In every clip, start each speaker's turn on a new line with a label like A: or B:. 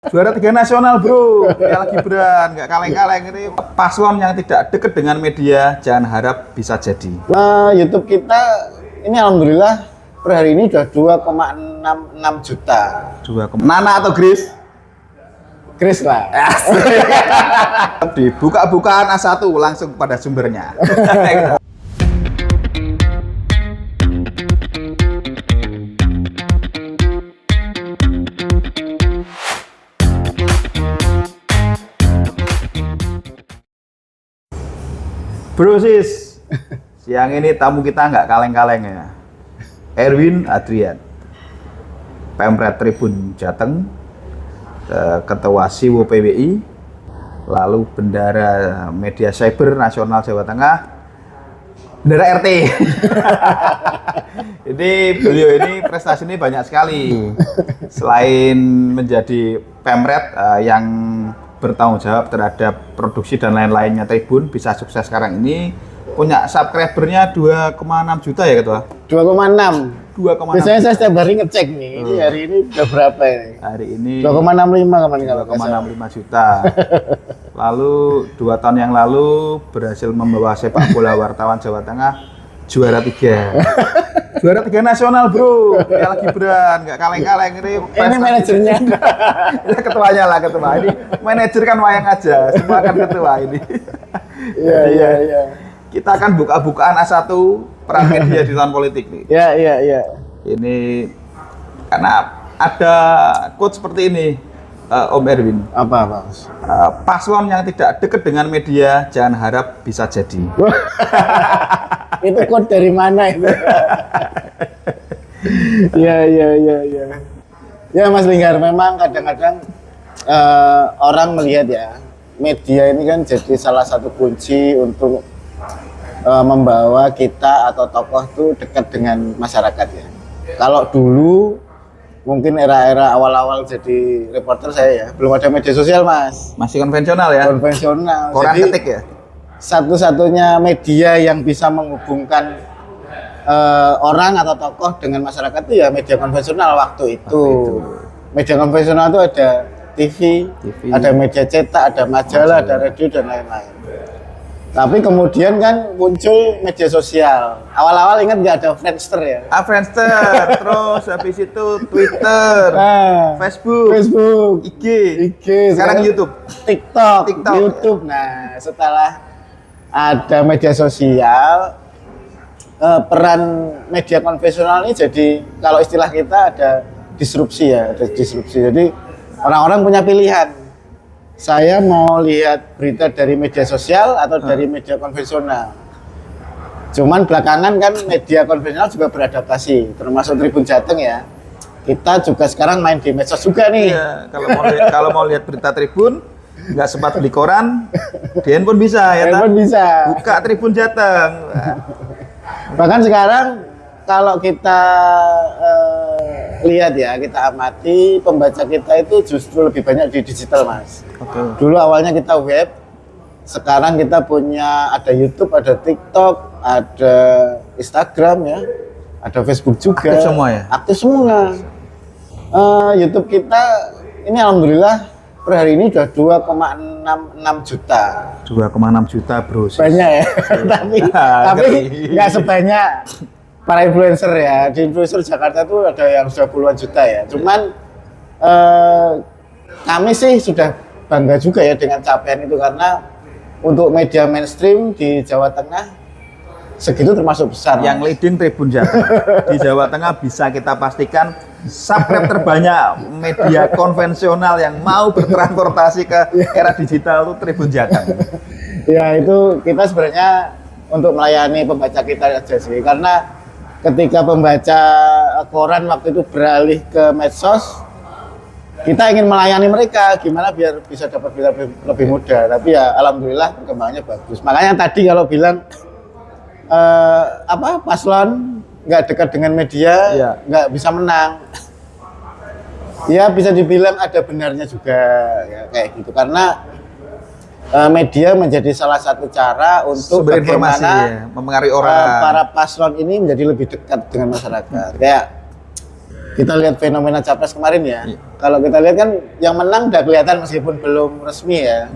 A: Juara 3 nasional bro, Piala Gibran, nggak kaleng-kaleng. Ini paslon yang tidak dekat dengan media, jangan harap bisa jadi.
B: Nah, YouTube kita ini alhamdulillah per hari ini udah 2,66 juta.
A: Nana atau Grace?
B: Grace lah.
A: Dibuka bukaan A1 langsung pada sumbernya. Bro sis, siang ini tamu kita nggak kaleng-kaleng ya. Erwin Adrian, Pemret Tribun Jateng, Ketua Siwo PWI, lalu Bendara Media Cyber Nasional Jawa Tengah, Bendara RT. Ini beliau ini prestasi ini banyak sekali. Selain menjadi Pemret yang bertanggung jawab terhadap produksi dan lain-lainnya Tribun, bisa sukses sekarang ini, punya subscribernya 2,6 juta ya Ketua?
B: 2,6.
A: 2,6.
B: Biasanya saya setiap hari ngecek nih, ini hari ini udah berapa ini?
A: Hari ini
B: 2,65 kemarin kalau
A: 2,65 juta. Lalu 2 tahun yang lalu berhasil membawa sepak bola wartawan Jawa Tengah juara 3. Juara 3 nasional bro, Piala Gibran, nggak kaleng-kaleng.
B: Ini manajernya.
A: Ini ketuanya lah, ketua. Ini manajer kan wayang aja, semua kan ketua ini.
B: Iya.
A: Kita akan buka-bukaan A1 peran media di tahun politik nih.
B: Iya.
A: Ini karena ada quote seperti ini, Om Erwin.
B: Apa, Mas?
A: Paslon yang tidak dekat dengan media, jangan harap bisa jadi.
B: Itu quote dari mana itu? Iya. Ya Mas Linggar, memang kadang-kadang orang melihat ya, media ini kan jadi salah satu kunci untuk membawa kita atau tokoh itu dekat dengan masyarakat ya. Kalau dulu mungkin era-era awal-awal jadi reporter saya ya, belum ada media sosial Mas.
A: Masih konvensional ya?
B: Konvensional.
A: Koran
B: jadi,
A: ketik ya?
B: Satu-satunya media yang bisa menghubungkan orang atau tokoh dengan masyarakat itu ya media konvensional waktu itu. Media konvensional itu ada TV, ada media cetak, ada majalah, ada radio dan lain-lain. Tapi kemudian kan muncul media sosial. Awal-awal ingat nggak ada Friendster ya?
A: Friendster, terus habis itu Twitter, Facebook, IG, sekarang YouTube,
B: TikTok, YouTube. Nah, setelah ada media sosial, peran media konvensional ini jadi kalau istilah kita ada disrupsi ya, Jadi orang-orang punya pilihan. Saya mau lihat berita dari media sosial atau dari media konvensional. Cuman belakangan kan media konvensional juga beradaptasi, termasuk Tribun Jateng ya. Kita juga sekarang main di medsos juga nih.
A: Iya, kalau mau lihat berita Tribun, nggak sempat beli koran, di handphone bisa ya.
B: Handphone bisa.
A: Buka Tribun Jateng.
B: Bahkan sekarang kalau kita lihat ya, kita amati pembaca kita itu justru lebih banyak di digital Mas. Dulu awalnya kita web, sekarang kita punya ada YouTube, ada TikTok, ada Instagram ya, ada Facebook juga.
A: Aktif semua ya?
B: Aktif semua. YouTube kita ini alhamdulillah per hari ini udah 2,66 juta.
A: 2,6 juta bro.
B: Banyak ya, tapi nggak sebanyak para influencer ya. Di influencer Jakarta tuh ada yang sudah puluhan juta ya. Cuman kami sih sudah bangga juga ya dengan capaian itu, karena untuk media mainstream di Jawa Tengah segitu termasuk besar.
A: Yang leading Tribun Jateng di Jawa Tengah bisa kita pastikan subscribe terbanyak media konvensional yang mau bertransportasi ke era digital itu Tribun Jateng.
B: Ya itu kita sebenarnya untuk melayani pembaca kita aja sih, karena ketika pembaca koran waktu itu beralih ke medsos, kita ingin melayani mereka gimana biar bisa dapat berita lebih mudah. Tapi ya alhamdulillah perkembangannya bagus. Makanya tadi kalau bilang paslon nggak dekat dengan media, nggak bisa menang. Ya bisa dibilang ada benarnya juga ya, kayak gitu, karena media menjadi salah satu cara untuk bagaimana
A: mempengaruhi orang.
B: Para paslon ini menjadi lebih dekat dengan masyarakat. Kayak kita lihat fenomena capres kemarin ya.
A: Iya.
B: Kalau kita lihat kan yang menang udah kelihatan meskipun belum resmi ya.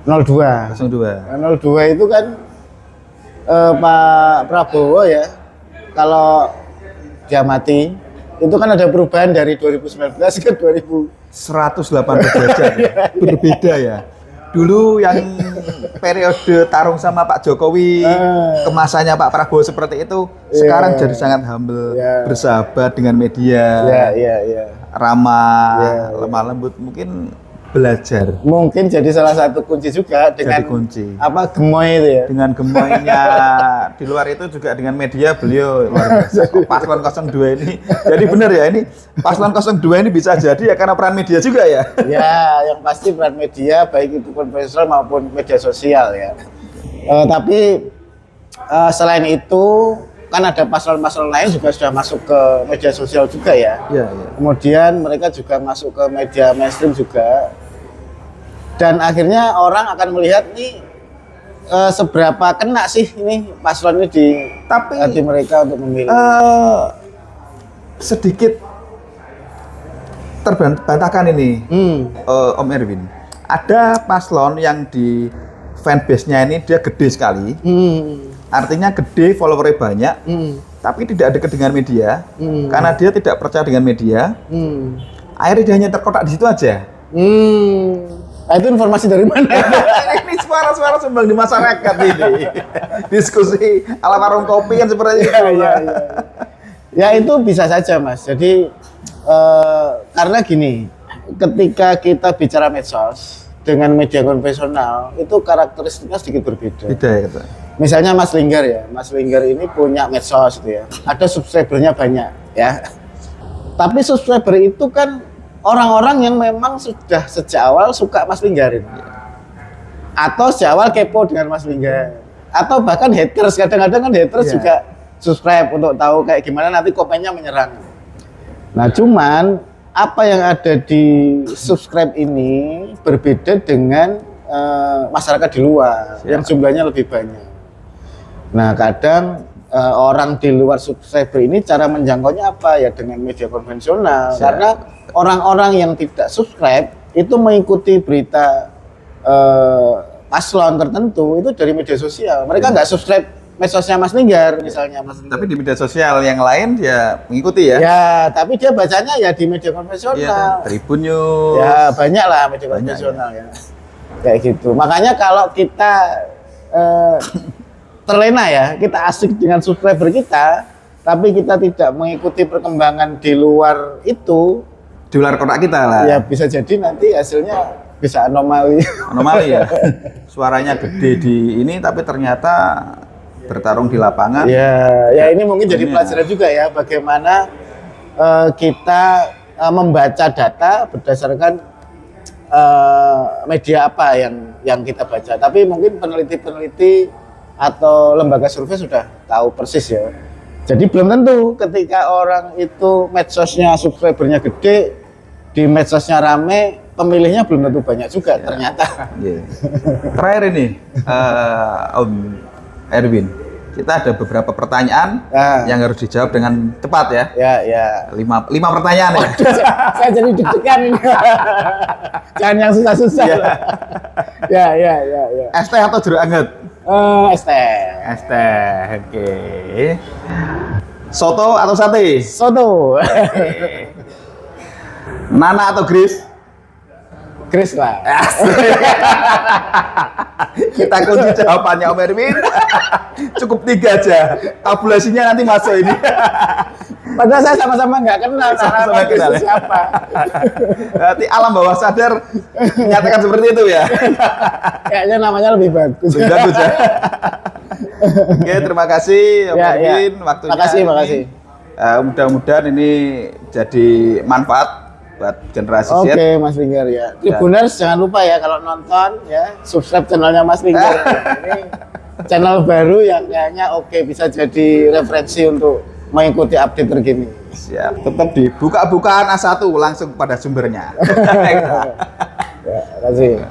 B: 02. 02 itu kan Pak Prabowo ya. Kalau dia mati itu kan ada perubahan dari 2019 ke
A: 180 derajat berbeda ya. Dulu yang periode tarung sama Pak Jokowi, kemasannya Pak Prabowo seperti itu, sekarang jadi sangat humble, bersahabat dengan media, ramah, lemah lembut, mungkin belajar.
B: Mungkin jadi salah satu kunci juga dengan
A: Jadi kunci.
B: apa gemoy itu ya.
A: Dengan gemoynya di luar itu juga dengan media beliau luar biasa. Paslon 02 ini. Jadi benar ya ini Paslon 02 ini bisa jadi ya karena peran media juga ya.
B: Ya, yang pasti peran media baik itu konvensional maupun media sosial ya. Tapi selain itu kan ada paslon-paslon lain juga sudah masuk ke media sosial juga ya.
A: Iya, iya.
B: Kemudian mereka juga masuk ke media mainstream juga. Dan akhirnya orang akan melihat nih seberapa kena sih ini paslon ini di hati mereka untuk memilih.
A: Sedikit terbantahkan ini, Om Erwin. Ada paslon yang di fanbase-nya ini dia gede sekali. Artinya gede, followernya banyak, tapi tidak dekat dengan media, karena dia tidak percaya dengan media. Akhirnya dia hanya terkotak di situ aja.
B: Nah, itu informasi dari mana?
A: Ini suara-suara sumbang di masyarakat ini. Diskusi ala warung kopi kan seperti itu.
B: Ya itu bisa saja Mas. Jadi karena gini, ketika kita bicara medsos dengan media konvensional itu karakteristiknya sedikit berbeda.
A: Beda ya kata.
B: Misalnya Mas Linggar ya, Mas Linggar ini punya medsos gitu ya. Ada subscribernya banyak ya. Tapi subscriber itu kan orang-orang yang memang sudah sejak awal suka Mas Linggarin. Atau sejak awal kepo dengan Mas Linggar. Atau bahkan haters, kadang-kadang kan haters juga subscribe untuk tahu kayak gimana nanti komennya menyerang. Nah cuman apa yang ada di subscribe ini berbeda dengan masyarakat di luar yang jumlahnya lebih banyak. Nah kadang orang di luar subscriber ini cara menjangkaunya apa ya dengan media konvensional. Karena orang-orang yang tidak subscribe itu mengikuti berita paslon tertentu itu dari media sosial. Mereka nggak subscribe medsosnya Mas Linggar misalnya Mas Linggar. Tapi
A: di media sosial yang lain dia mengikuti ya.
B: Ya, tapi dia bacanya ya di media konvensional.
A: Ya, Tribun News.
B: Ya, banyak lah media konvensional ya. Kayak gitu. Makanya kalau kita terlena ya, kita asik dengan subscriber kita, tapi kita tidak mengikuti perkembangan di luar itu,
A: di luar kotak kita lah.
B: Ya bisa jadi nanti hasilnya bisa anomali.
A: Anomali ya. Suaranya gede di ini tapi ternyata bertarung di lapangan.
B: Ya ini mungkin jadi pelajaran juga ya bagaimana kita membaca data berdasarkan media apa yang kita baca. Tapi mungkin peneliti-peneliti atau lembaga survei sudah tahu persis ya. Jadi belum tentu ketika orang itu medsosnya subscribernya gede, di medsosnya rame, pemilihnya belum tentu banyak juga ternyata.
A: Terakhir ini, Om Erwin, kita ada beberapa pertanyaan yang harus dijawab dengan cepat ya.
B: Ya.
A: 5 pertanyaan ya.
B: Saya jadi deg-degan ini. Jangan yang susah-susah. Ya.
A: Es teh atau jeruk anget?
B: Es teh.
A: Es teh, oke. Soto atau sate?
B: Soto.
A: Nana atau Gris?
B: Gris lah.
A: Kita kunci jawabannya Om Erwin. Cukup 3 aja. Tabulasinya nanti masuk ini.
B: Padahal saya sama-sama nggak kenal.
A: Sama-sama kenal ya?
B: Siapa?
A: Berarti alam bawah sadar menyatakan seperti itu ya.
B: Kayaknya namanya lebih bagus.
A: Lebih bagus ya. Oke, terima kasih Om Erwin waktunya.
B: Makasih.
A: Mudah-mudahan ini jadi manfaat buat generasi Z.
B: Oke, Mas Linggar ya. Tribuners jangan lupa ya kalau nonton ya, subscribe channelnya Mas Linggar. Ini channel baru yang kayaknya bisa jadi referensi untuk mengikuti update terkini.
A: Siap. Tetap dibuka-bukaan A1 langsung pada sumbernya.
B: Ya, terima kasih.